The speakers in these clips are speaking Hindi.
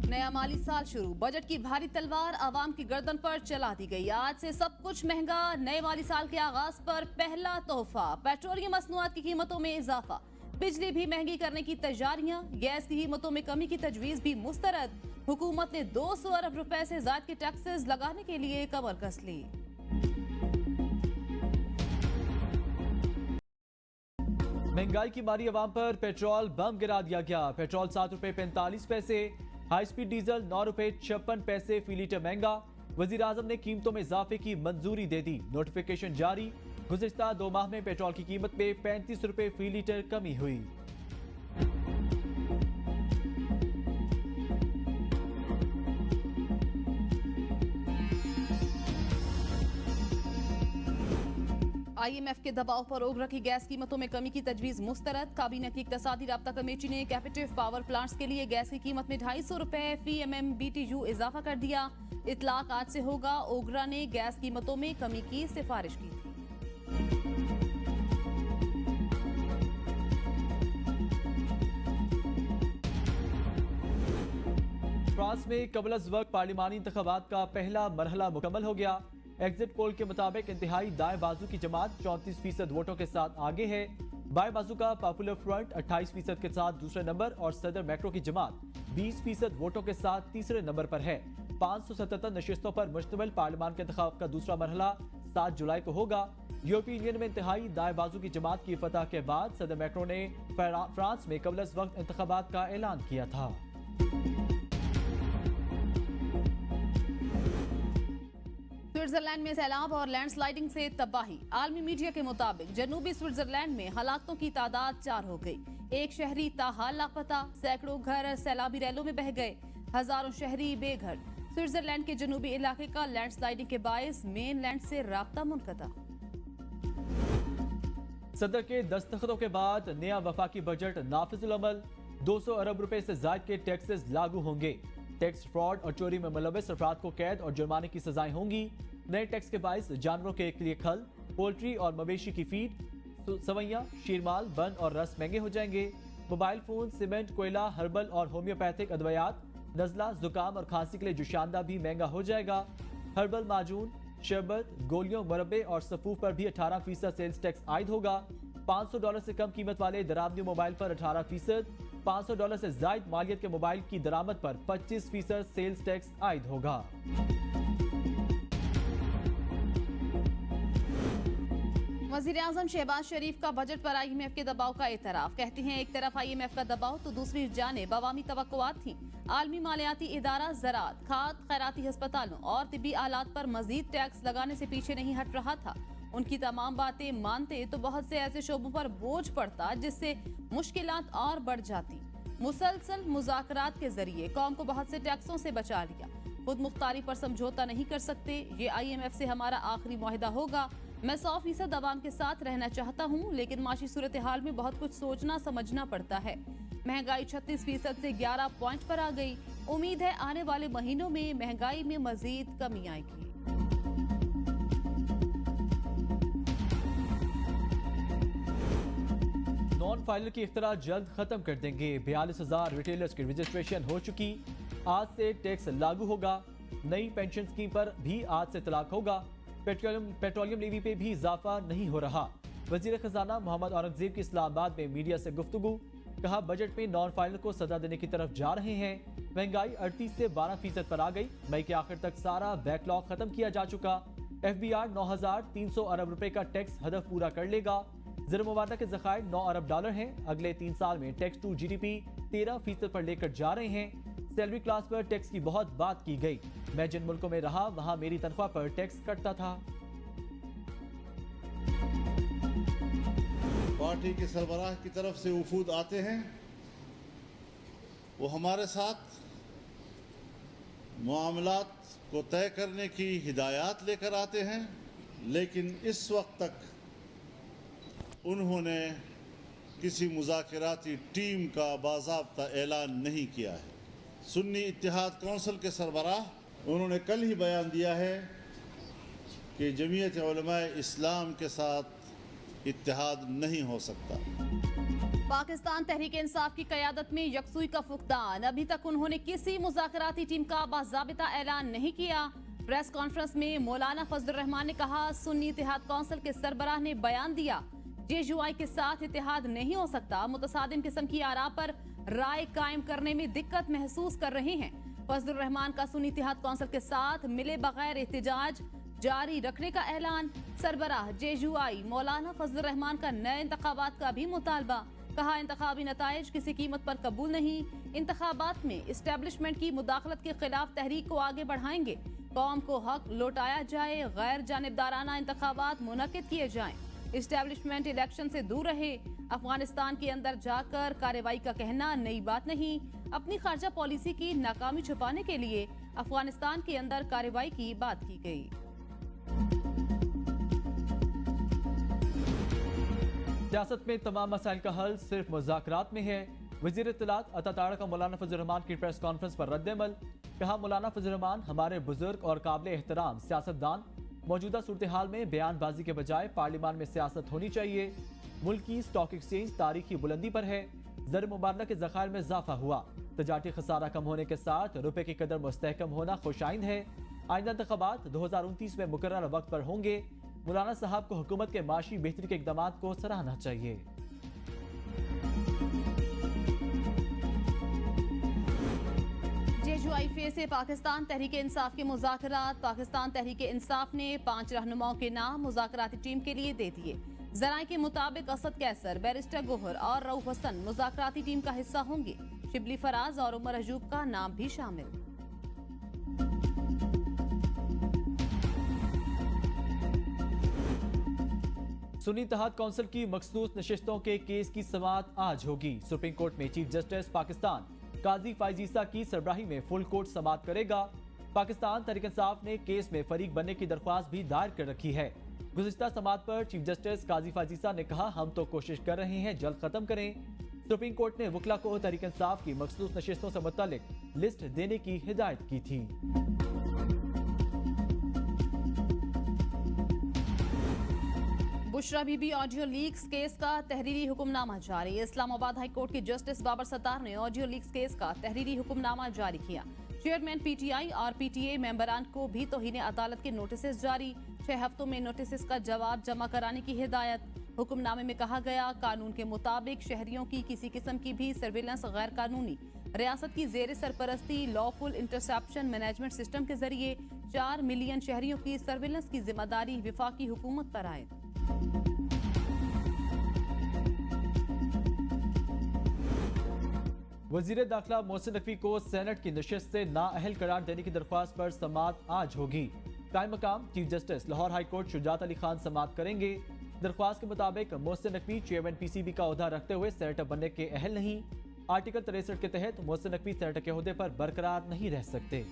नया माली साल शुरू, बजट की भारी तलवार आवाम की गर्दन पर चला दी गई। आज से सब कुछ महंगा। नए माली साल के आगाज पर पहला तोहफा, पेट्रोलियम मसनूआत की कीमतों में इजाफा, बिजली भी महंगी करने की तैयारियां, गैस की कीमतों में कमी की तजवीज भी मुस्तरद। हुकूमत ने 200 अरब रुपए से ज्यादा के टैक्सेस लगाने के लिए कमर कस ली। महंगाई की मारी अवाम पर पेट्रोल बम गिरा दिया गया। पेट्रोल 7 रुपए 45 पैसे, हाई स्पीड डीजल 9 रुपए 56 पैसे फी लीटर महंगा। वजीर आजम ने कीमतों में इजाफे की मंजूरी दे दी, नोटिफिकेशन जारी। गुज़िश्ता 2 माह में पेट्रोल की कीमत में 35 रुपए फी लीटर कमी हुई। IMF के दबाव पर ओगरा की गैस कीमतों में कमी की तजवीज मुस्तरद। काबीना की इक्तसादी राब्ता कमेटी ने कैपेटिव पावर प्लांट्स के लिए गैस की कीमत में 250 रुपए फी MMBTU इजाफा कर दिया। इतलाक आज से होगा। ओगरा ने गैस कीमतों में कमी की सिफारिश की थी। फ्रांस में कबल अज़ वक्त पार्लिमानी इंतखाबात का पहला मरहला मुकम्मल हो गया। एग्जिट पोल के मुताबिक इंतहाई दाएं बाजू की जमात 34% वोटों के साथ आगे है। बाएं बाजू का पॉपुलर फ्रंट 28% के साथ दूसरे नंबर और सदर मैक्रो की जमात 20% वोटों के साथ तीसरे नंबर पर है। 577 नशिस्तों पर मुश्तमिल पार्लिमान के इंतखाब का दूसरा मरहला 7 जुलाई को होगा। यूरोपीय यूनियन में इंतहाई दाएं बाजू की जमात की फतह के बाद सदर मैक्रो ने फ्रांस में कबल अज़ वक्त इंतखाबात का ऐलान किया था। स्विट्जरलैंड में सैलाब और लैंडस्लाइडिंग से तबाही। आलमी मीडिया के मुताबिक जनूबी स्विट्जरलैंड में हलाकतों की तादाद 4 हो गई। एक शहरी ताहाल लापता, सैकड़ों घर सैलाबी रैलों में बह गए, हजारों शहरी बेघर। स्विट्जरलैंड के जनूबी इलाके का लैंडस्लाइडिंग के बायस मेनलैंड से राब्ता मुनक़ता। सदर के दस्तखतों के बाद नया वफाकी बजट नाफिजुल अमल। 200 अरब रुपए से ज्यादा के टैक्सेस लागू होंगे। टैक्स फ्रॉड और चोरी में मुलव्वस अफराद को कैद और जुर्माने की सजाएं होंगी। नए टैक्स के बायस जानवरों के लिए खल, पोल्ट्री और मवेशी की फीड, सवैयां, शीरमाल, बन और रस महंगे हो जाएंगे। मोबाइल फोन, सीमेंट, कोयला, हर्बल और होम्योपैथिक अदवियात, नजला, जुकाम और खांसी के लिए जुशांदा भी महंगा हो जाएगा। हर्बल माजून, शरबत, गोलियों, मुरब्बे और सफूफ पर भी 18% सेल्स टैक्स आयद होगा। $500 से कम कीमत वाले दरामदी मोबाइल पर 18%, $500 से ज्यादा मालियत के मोबाइल की दरामद पर 25% सेल्स टैक्स आयद होगा। वज़ीर आज़म शहबाज शरीफ का बजट पर IMF के दबाव का एतराफ। कहते हैं एक तरफ IMF का दबाव तो दूसरी जानिब अवामी तवक्कुआत थी। आलमी मालियाती इदारा ज़राअत, खाद, खैराती अस्पतालों और तिब्बी आलात पर मजीद टैक्स लगाने से पीछे नहीं हट रहा था। उनकी तमाम बातें मानते तो बहुत से ऐसे शोबों पर बोझ पड़ता जिससे मुश्किलात और बढ़ जाती। मुसलसल मुज़ाकरात के जरिए कौम को बहुत से टैक्सों से बचा लिया। खुद मुख्तारी पर समझौता नहीं कर सकते। ये IMF से हमारा आखिरी मुआहिदा होगा। मैं 100% अवाम के साथ रहना चाहता हूँ, लेकिन माशी सूरत हाल में बहुत कुछ सोचना समझना पड़ता है। महंगाई 36% से 11 पॉइंट पर आ गई। उम्मीद है आने वाले महीनों में महंगाई में मजीद कमी आएगी। नॉन फाइलर की इख्तरा जल्द खत्म कर देंगे। 42,000 रिटेलर्स की रजिस्ट्रेशन हो चुकी। आज से टैक्स लागू होगा। नई पेंशन स्कीम पर भी आज से तलाक होगा। पेट्रोलियम लेवी पे भी इजाफा नहीं हो रहा। वजीर खजाना मोहम्मद औरंगजेब की इस्लामाबाद में मीडिया से गुफ्तगू। कहा बजट में नॉन फाइलर को सजा देने की तरफ जा रहे हैं। महंगाई 38 से 12% पर आ गई। मई के आखिर तक सारा बैकलॉग खत्म किया जा चुका। FBR 9,300 अरब रुपए का टैक्स हदफ पूरा कर लेगा। ज़र मुबादा के ज़खायर $9 अरब हैं। अगले 3 साल में टैक्स टू GDP 13% पर लेकर जा रहे हैं। सैलरी क्लास पर टैक्स की बहुत बात की गई। मैं जिन मुल्कों में रहा वहां मेरी तनख्वाह पर टैक्स कटता था। पार्टी के सरबराह की तरफ से वफूद आते हैं, वो हमारे साथ मामलात को तय करने की हिदायत लेकर आते हैं, लेकिन इस वक्त तक उन्होंने किसी मुज़ाकराती टीम का बाज़ाब्ता ऐलान नहीं किया है। सुन्नी इत्तेहाद कौंसिल के सरबराह उन्होंने कल ही बयान दिया है कि जमीयत उलमाए इस्लाम के साथ इत्तेहाद नहीं हो सकता। पाकिस्तान तहरीक इंसाफ की क़यादत में यकसुई का फुकदान। अभी तक उन्होंने किसी मुज़ाकराती टीम का बाज़ाबिता ऐलान नहीं किया। प्रेस कॉन्फ्रेंस में मौलाना फजलुर रहमान ने कहा, सुन्नी इत्तेहाद कौंसिल के सरबराह ने बयान दिया, JUI के साथ इत्तेहाद नहीं हो सकता। मुतसादिम किस्म की आरा पर राय कायम करने में दिक्कत महसूस कर रहे हैं। फजलुर रहमान का सुन्नी इत्तेहाद कौंसिल के साथ मिले बगैर एहतजाज जारी रखने का ऐलान। सरबराह JUI मौलाना फजलुर रहमान का नए इंतखाबात का भी मुतालबा। कहा, इंतखाबी नताइज किसी कीमत पर कबूल नहीं। इंतखाबात में इस्टेब्लिशमेंट की मुदाखलत के खिलाफ तहरीक को आगे बढ़ाएंगे। कौम को हक लौटाया जाए, गैर जानिबदाराना इंतखाबात मुनक्किद किए जाएं। इस्टेब्लिशमेंट इलेक्शन से दूर रहे। अफगानिस्तान के अंदर जाकर कार्रवाई का कहना नई बात नहीं। अपनी खारजा पॉलिसी की नाकामी छुपाने के लिए अफगानिस्तान के अंदर कार्रवाई की बात की गई। सियासत में तमाम मसाइल का हल सिर्फ मुज़ाकरात में है। वज़ीर इत्तलात अता तारड़ का मौलाना फजलुर रहमान की प्रेस कॉन्फ्रेंस पर रद्द-ए-अमल। कहा, मौलाना फजलुर रहमान हमारे बुजुर्ग और काबिल एहतराम सियासतदान। मौजूदा सूरत हाल में बयानबाजी के बजाय पार्लियामान में सियासत होनी चाहिए। मुल्क की स्टॉक एक्सचेंज तारीखी बुलंदी पर है। ज़र मुबारक के ज़खायर में इजाफा हुआ। तजारती खसारा कम होने के साथ रुपए की कदर मुस्तहकम होना खुशाइंद है। आइंदा इंतखाबात 2029 में मुकर्रर वक्त पर होंगे। मौलाना साहब को हुकूमत के माशी बेहतरी के इक़दामात को सराहना चाहिए। JUI फेस से पाकिस्तान तहरीक इंसाफ के मुज़ाकरात। पाकिस्तान तहरीक इंसाफ ने 5 रहनुमाओं के नाम मुज़ाकराती टीम के लिए दे दिए। ज़राए के मुताबिक असद कैसर, बैरिस्टर गोहर और रऊफ हसन मुज़ाकराती टीम का हिस्सा होंगे। शिबली फराज और उमर अजूब का नाम भी शामिल। सुन्नी इत्तेहाद कौंसिल की मखसूस नशिस्तों के केस की समाअत आज होगी। सुप्रीम कोर्ट में चीफ जस्टिस पाकिस्तान काजी फायज ईसा की सरबराही में फुल कोर्ट समाअत करेगा। पाकिस्तान तहरीक इंसाफ ने केस में फरीक बनने की दरख्वास्त भी दायर कर रखी है। गुज़िश्ता समाअत पर चीफ जस्टिस काजी फायज ईसा ने कहा, हम तो कोशिश कर रहे हैं जल्द खत्म करें। सुप्रीम कोर्ट ने वकला को तहरीक इंसाफ की मखसूस नशिस्तों से मुतालिक लिस्ट देने की हिदायत की थी। Bushra Bibi audio leaks case का तहरीरी हुक्मनामा जारी। इस्लामाबाद हाई कोर्ट के जस्टिस बाबर सत्तार ने ऑडियो लीक्स केस का तहरीरी हुक्मनामा जारी किया। चेयरमैन PTI और PTA मेंबरान को भी तौहीन अदालत के नोटिस जारी। 6 हफ्तों में नोटिस का जवाब जमा कराने की हिदायत। हुक्मनामे में कहा गया, कानून के मुताबिक शहरियों की किसी किस्म की भी सर्विलेंस गैर कानूनी रियासत की जेर सरपरस्ती लॉफुल इंटरसेप्शन मैनेजमेंट सिस्टम के जरिए 4 मिलियन शहरियों की सर्विलेंस की जिम्मेदारी वफाकी हुकूमत पर आए। वजीर दाखिला मोहसिन नकवी को सेनेट की नशिस्त से नाअहल करार देने की दरख्वास्त पर समाअत आज होगी। कायम मकाम chief justice Lahore high court Shujaat Ali Khan समाअत करेंगे। दरख्वास्त के मुताबिक मोहसिन नकवी चेयरमैन PCB का ओहदा रखते हुए सेनेटर बनने के अहल नहीं। आर्टिकल 63 के तहत मोहसिन नकवी सेनेटर के ओहदे पर बरकरार नहीं रह सकते।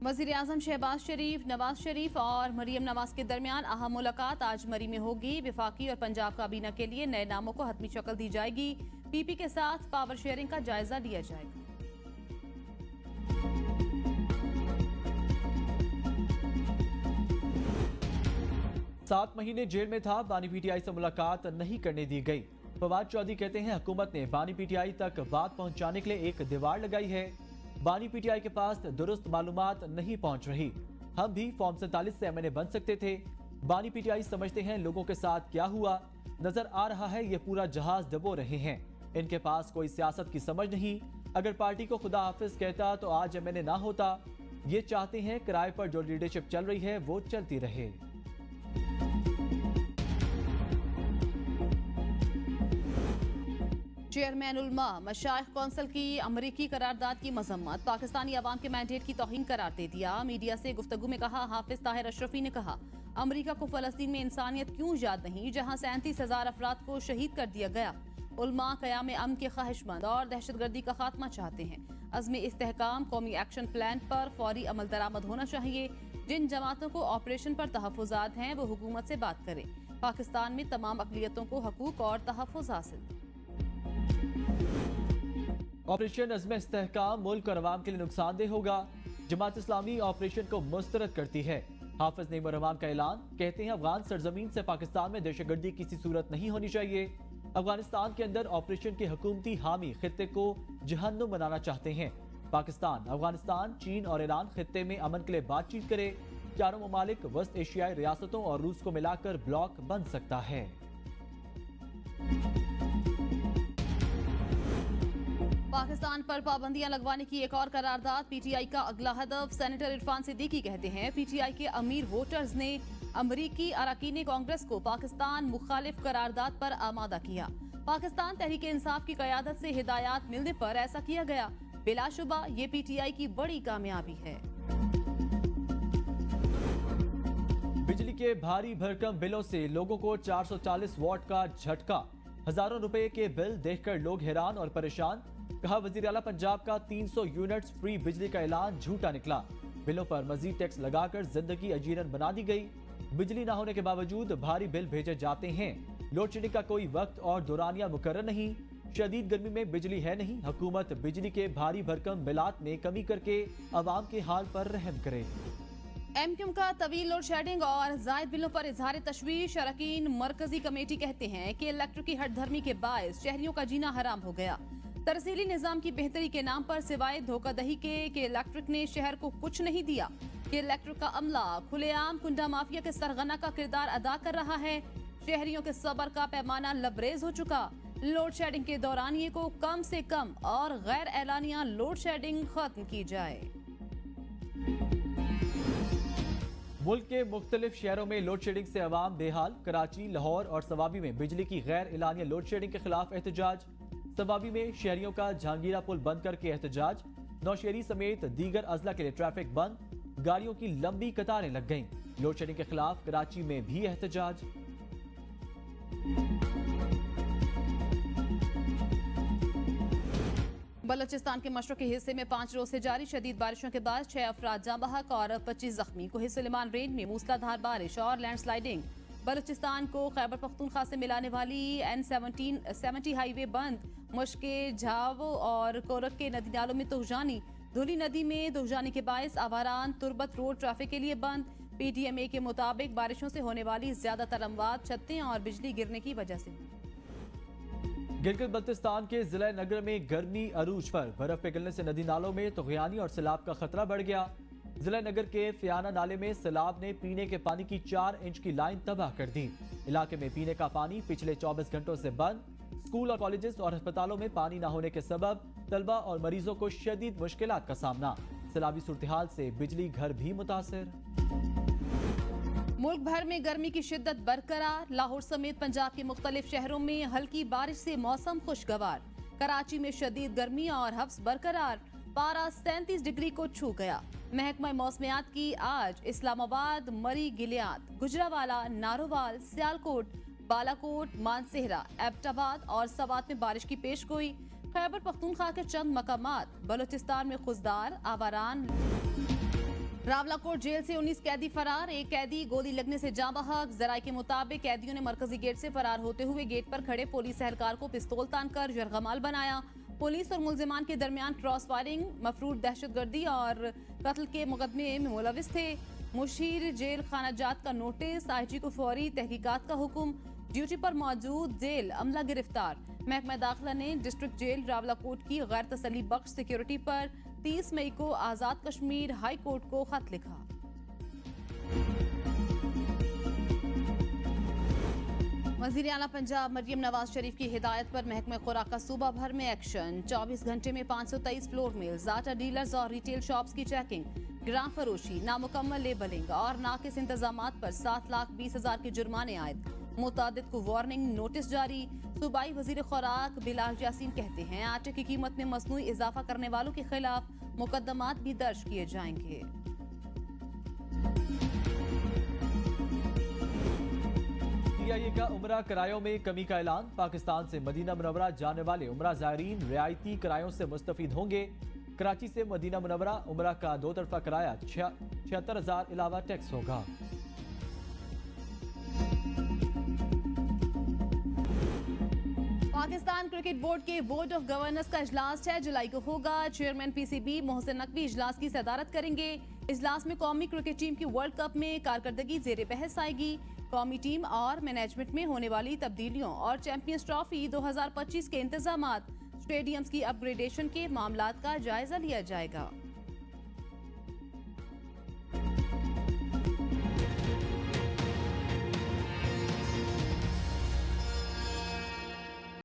वज़ीर आज़म शहबाज शरीफ, नवाज शरीफ और मरियम नवाज के दरमियान अहम मुलाकात आज मरी में होगी। विफाकी और पंजाब काबीना के लिए नए नामों को हतमी शक्ल दी जाएगी। PP के साथ पावर शेयरिंग का जायजा लिया जाएगा। 7 महीने जेल में था, बानी PTI से मुलाकात नहीं करने दी गई। फवाद चौधरी कहते हैं, हुकूमत ने बानी PTI तक बात पहुंचाने के लिए एक दीवार लगाई है। बानी PTI के पास दुरुस्त मालूमात नहीं पहुंच रही। हम भी फॉर्म 47 से MNA बन सकते थे। बानी PTI समझते हैं लोगों के साथ क्या हुआ। नजर आ रहा है ये पूरा जहाज डबो रहे हैं। इनके पास कोई सियासत की समझ नहीं। अगर पार्टी को खुदा हाफिज कहता तो आज MNA ना होता। ये चाहते हैं किराए पर जो लीडरशिप चल रही है वो चलती रहे। चेयरमैन उलमा मशाइख कौंसिल की अमरीकी करारदाद की मजम्मत। पाकिस्तानी अवाम के मैंडेट की तौहीन करार दे दिया। मीडिया से गुफ्तगू में कहा, हाफिज ताहिर अशरफी ने कहा, अमरीका को फलस्तीन में इंसानियत क्यों याद नहीं, जहां 37,000 अफराद को शहीद कर दिया गया। उलमा क़याम अमन के ख्वाहिशमंद और दहशतगर्दी का खात्मा चाहते हैं। अज़्म इस्तेहकाम कौमी एक्शन प्लान पर फौरी अमल दरामद होना चाहिए। जिन जमातों को ऑपरेशन पर तहफ़्फ़ुज़ात हैं वो हुकूमत से बात करें। पाकिस्तान में तमाम अक़लियतों को हकूक़ और तहफ़्फ़ुज़ हासिल। ऑपरेशन अज़्म इस्तेहकाम मुल्क और अवाम के लिए नुकसानदेह होगा। जमात इस्लामी ऑपरेशन को मुस्तरद करती है। हाफिज नईमुर रहमान का ऐलान, कहते हैं अफगान सरजमीन से पाकिस्तान में दहशतगर्दी किसी सूरत नहीं होनी चाहिए। अफगानिस्तान के अंदर ऑपरेशन के हुकूमती हामी खित्ते को जहन्नुम बनाना चाहते हैं। पाकिस्तान, अफगानिस्तान, चीन और ईरान खित्ते में अमन के लिए बातचीत करे। चारों ममालिक वस्त एशियाई रियासतों और रूस को मिलाकर ब्लॉक बन सकता है। पाकिस्तान पर पाबंदियां लगवाने की एक और करारदाद, पीटीआई का अगला हदफ। सेनेटर इरफान सिद्दीकी कहते हैं पीटीआई के अमीर वोटर्स ने अमरीकी अरकान कांग्रेस को पाकिस्तान मुखालिफ करारदाद पर आमादा किया। पाकिस्तान तहरीक इंसाफ की क़यादत से हिदायत मिलने पर ऐसा किया गया। बिलाशुबा ये पीटीआई की बड़ी कामयाबी है। बिजली के भारी भरकम बिलों से लोगों को 440 वॉट का झटका। हजारों रुपए के बिल देखकर लोग हैरान और परेशान। कहा, वजीर आला पंजाब का 300 यूनिट्स फ्री बिजली का ऐलान झूठा निकला। बिलों पर मजीद टैक्स लगाकर जिंदगी अजीरन बना दी गई। बिजली न होने के बावजूद भारी बिल भेजे जाते हैं। लोड शेडिंग का कोई वक्त और दौरानिया मुकर्रर नहीं। शदीद गर्मी में बिजली है नहीं। हुकूमत बिजली के भारी भरकम बिलात में कमी करके अवाम के हाल पर रहम करे। एमक्यूएम का तवील लोड शेडिंग और जायद बिलों पर इजहार तशवीश। अरकान मरकजी कमेटी कहते हैं कि इलेक्ट्रिक की हटधर्मी के बायस शहरियों का जीना हराम हो गया। तरसीली निजाम की बेहतरी के नाम पर सिवाय धोखाधही के कि इलेक्ट्रिक ने शहर को कुछ नहीं दिया, कि इलेक्ट्रिक का अमला खुलेआम कुंडा माफिया के सरगना का किरदार अदा कर रहा है। शहरियों के सब्र का पैमाना लबरेज हो चुका। लोड शेडिंग के दौरानिये को कम से कम और गैर एलानिया लोड शेडिंग खत्म की जाए। मुल्क के मुख्तलिफ शहरों में लोड शेडिंग से अवाम बेहाल। कराची, लाहौर और सवाबी में बिजली की गैर एलानिया लोड शेडिंग के खिलाफ एहतजाज। सवाबी में शहरियों का जहांगीरा पुल बंद करके एहतजाज। नौशहरी समेत दीगर अजला के लिए ट्रैफिक बंद। गाड़ियों की लंबी कतारें लग गईं। लोड शेडिंग के खिलाफ कराची में भी एहतजाज। बलोचिस्तान के मशरक़ी हिस्से में 5 रोज से जारी शदीद बारिशों के बाद 6 अफराद जाँ बहक और 25 जख्मी। कोहे सुलेमान रेंज में मूसलाधार बारिश और लैंडस्लाइडिंग। बलूचिस्तान को खैबर पख्तूनख्वा से मिलाने वाली N70 हाईवे बंद। मुश्के, झाव और कोरक के नदी नालों में तोहजानी। धुली नदी में तोहजानी के बायस आवारान तुरबत रोड ट्रैफिक के लिए बंद। PDMA के मुताबिक बारिशों से होने वाली ज्यादातर अमवात छतें और बिजली गिरने की वजह से। गिलगित बल्तिस्तान के जिला नगर में गर्मी अरूज पर। बर्फ पिघलने से नदी नालों में तुग़यानी और सैलाब का खतरा बढ़ गया। जिला नगर के फियाना नाले में सैलाब ने पीने के पानी की 4 इंच की लाइन तबाह कर दी। इलाके में पीने का पानी पिछले 24 घंटों से बंद। स्कूल और कॉलेजेस और अस्पतालों में पानी न होने के सबब तलबा और मरीजों को शदीद मुश्किलात का सामना। सैलाबी सूरत-ए-हाल से बिजली घर भी मुतासिर। मुल्क भर में गर्मी की शिद्दत बरकरार। लाहौर समेत पंजाब के मुख्तलिफ शहरों में हल्की बारिश से मौसम खुशगवार। कराची में शदीद गर्मी और हब्स बरकरार। पारा 37 डिग्री को छू गया। महकमा मौसमियात की आज इस्लामाबाद, मरी गिलियात, गुजरावाला, नारोवाल, सियालकोट, बालाकोट, मानसेहरा, एबटाबाद और सवात में बारिश की पेशगोई। खैबर पख्तूनख्वा के चंद मकामात। बलूचिस्तान में खुजदार, आवारान। रावलाकोट जेल से 19 कैदी फरार। एक कैदी गोली लगने से जाँ बहक। जराये के मुताबिक कैदियों ने मरकजी गेट से फरार होते हुए गेट पर खड़े पुलिस एहलकार को पिस्तौल तानकर यरगमाल बनाया। पुलिस और मुलजिमान के दरमियान क्रॉस फायरिंग, मफरूद दहशतगर्दी और कत्ल के मुकदमे में मुलविस थे। मुशीर जेल खानाजात का नोटिस। IG को फौरी तहकीकात का हुक्म। ड्यूटी पर मौजूद जेल अमला गिरफ्तार। महकमा दाखिला ने डिस्ट्रिक्ट जेल रावलाकोट की गैर तसल्ली बख्श सिक्योरिटी पर 30 मई को आजाद कश्मीर हाई कोर्ट को खत लिखा। वज़ीर आला पंजाब मरियम नवाज शरीफ की हिदायत पर महकमा खुराक का सूबा भर में एक्शन। 24 घंटे में 523 फ्लोर मिल्स, आटा डीलर्स और रिटेल शॉप्स की चेकिंग। ग्राम फरोशी, नामुकम्मल लेबलिंग और नाकिस इंतजामात पर 7,20,000 के जुर्माने आयद। मुतादिद को वार्निंग नोटिस जारी। सूबाई वजीर खुराक बिलाल यासीन कहते हैं आटे की कीमत में मसनूई इजाफा करने वालों के खिलाफ मुकदमात भी दर्ज किए जाएंगे। PIA का उमरा किरायों में कमी का ऐलान। पाकिस्तान से मदीना मुनव्वरा जाने वाले उमरा ज़ायरीन रियायती किरायों से मुस्तफीद होंगे। कराची से मदीना मुनव्वरा उमरा का 2 तरफा किराया 76,000 इलावा टैक्स होगा। पाकिस्तान क्रिकेट बोर्ड के बोर्ड ऑफ गवर्नर्स का इजलास 6 जुलाई को होगा। चेयरमैन PCB मोहसिन नकवी इजलास की सदारत करेंगे। इजलास में कौमी क्रिकेट टीम की वर्ल्ड कप में कारकर्दगी जेर बहस आएगी। कौमी टीम और मैनेजमेंट में होने वाली तब्दीलियों और चैंपियंस ट्रॉफी 2025 के इंतजामात, स्टेडियम्स की अपग्रेडेशन के मामलात का जायजा लिया जाएगा।